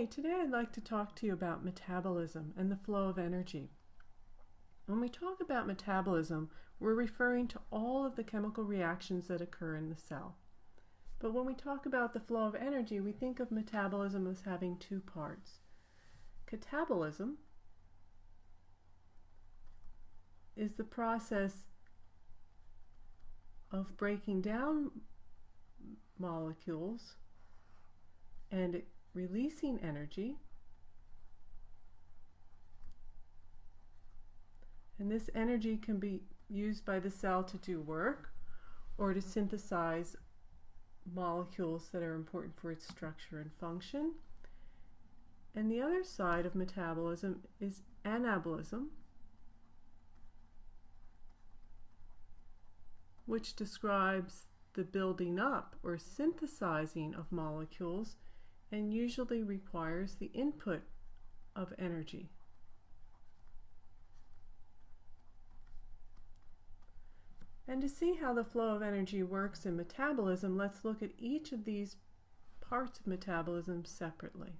Hey, today I'd like to talk to you about metabolism and the flow of energy. When we talk about metabolism, we're referring to all of the chemical reactions that occur in the cell. But when we talk about the flow of energy, we think of metabolism as having two parts. Catabolism is the process of breaking down molecules and releasing energy, and this energy can be used by the cell to do work or to synthesize molecules that are important for its structure and function. And the other side of metabolism is anabolism, which describes the building up or synthesizing of molecules and usually requires the input of energy. And to see how the flow of energy works in metabolism, let's look at each of these parts of metabolism separately.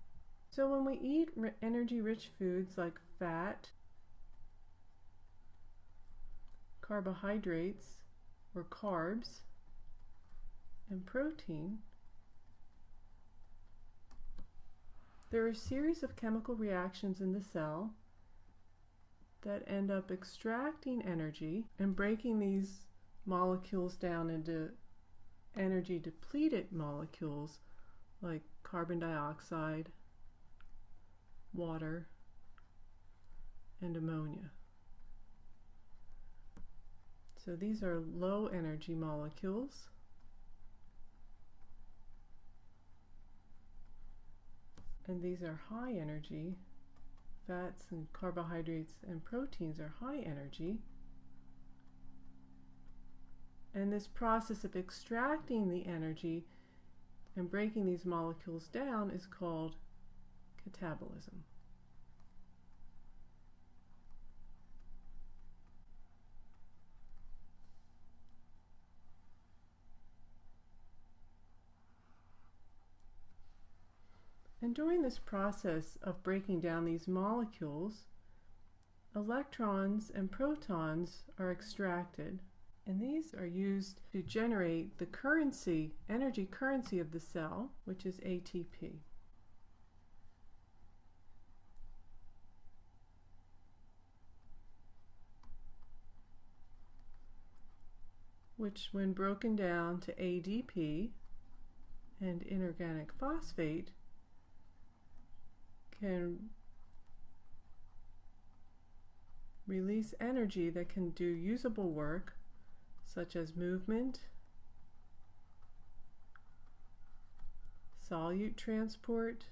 So when we eat energy-rich foods like fat, carbohydrates or carbs, and protein, there are a series of chemical reactions in the cell that end up extracting energy and breaking these molecules down into energy depleted molecules like carbon dioxide, water, and ammonia. So these are low energy molecules. And these are high energy. Fats and carbohydrates and proteins are high energy. And this process of extracting the energy and breaking these molecules down is called catabolism. And during this process of breaking down these molecules, electrons and protons are extracted, and these are used to generate the currency, energy currency of the cell, which is ATP. Which, when broken down to ADP and inorganic phosphate, can release energy that can do usable work such as movement, solute transport,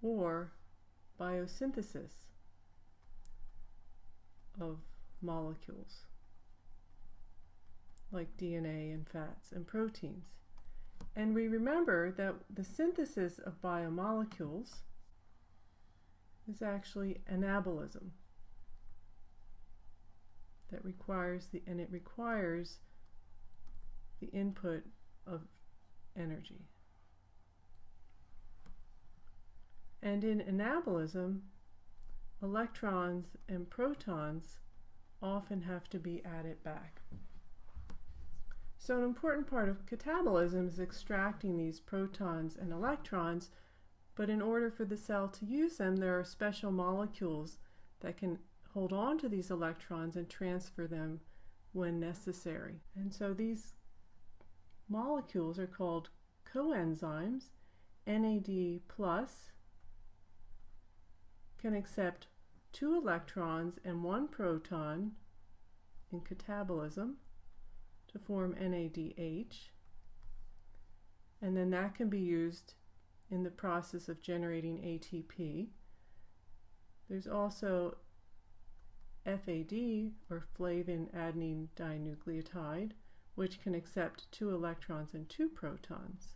or biosynthesis of molecules like DNA and fats and proteins. And we remember that the synthesis of biomolecules is actually anabolism. That requires the input of energy. And in anabolism, electrons and protons often have to be added back. So an important part of catabolism is extracting these protons and electrons, but in order for the cell to use them, there are special molecules that can hold on to these electrons and transfer them when necessary. And so these molecules are called coenzymes. NAD+ can accept 2 electrons and 1 proton in catabolism to form NADH, and then that can be used in the process of generating ATP. There's also FAD, or flavin adenine dinucleotide, which can accept 2 electrons and 2 protons.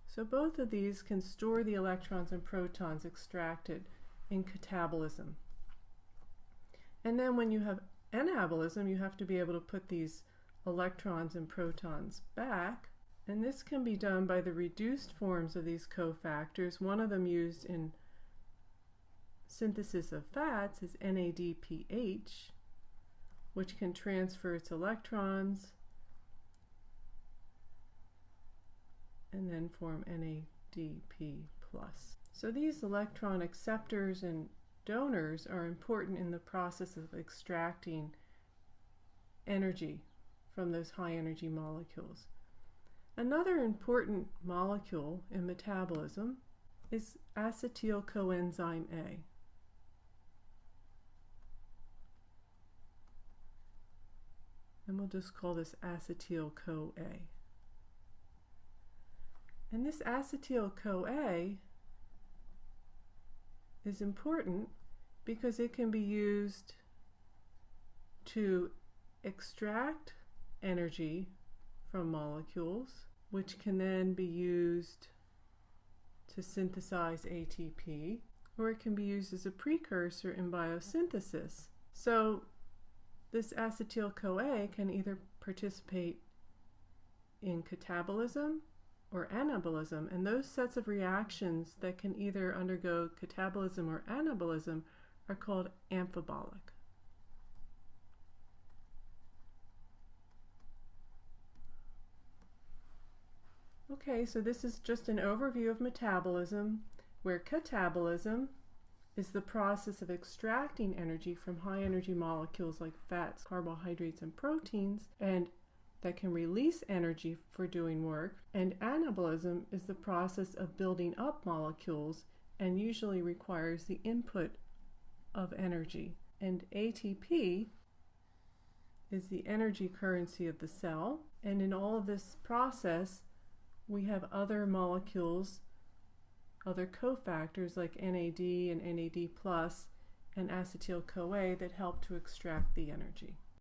So both of these can store the electrons and protons extracted in catabolism. And then when you have anabolism, you have to be able to put these electrons and protons back. And this can be done by the reduced forms of these cofactors. One of them used in synthesis of fats is NADPH, which can transfer its electrons and then form NADP+. So these electron acceptors and donors are important in the process of extracting energy from those high energy molecules. Another important molecule in metabolism is acetyl coenzyme A. And we'll just call this acetyl-CoA. And this acetyl-CoA is important because it can be used to extract energy from molecules, which can then be used to synthesize ATP, or it can be used as a precursor in biosynthesis. So this acetyl-CoA can either participate in catabolism or anabolism, and those sets of reactions that can either undergo catabolism or anabolism are called amphibolic. Okay, so this is just an overview of metabolism, where catabolism is the process of extracting energy from high energy molecules like fats, carbohydrates, and proteins, and that can release energy for doing work. And anabolism is the process of building up molecules and usually requires the input of energy. And ATP is the energy currency of the cell. And in all of this process, we have other molecules, other cofactors like NAD and NAD+ and acetyl-CoA that help to extract the energy.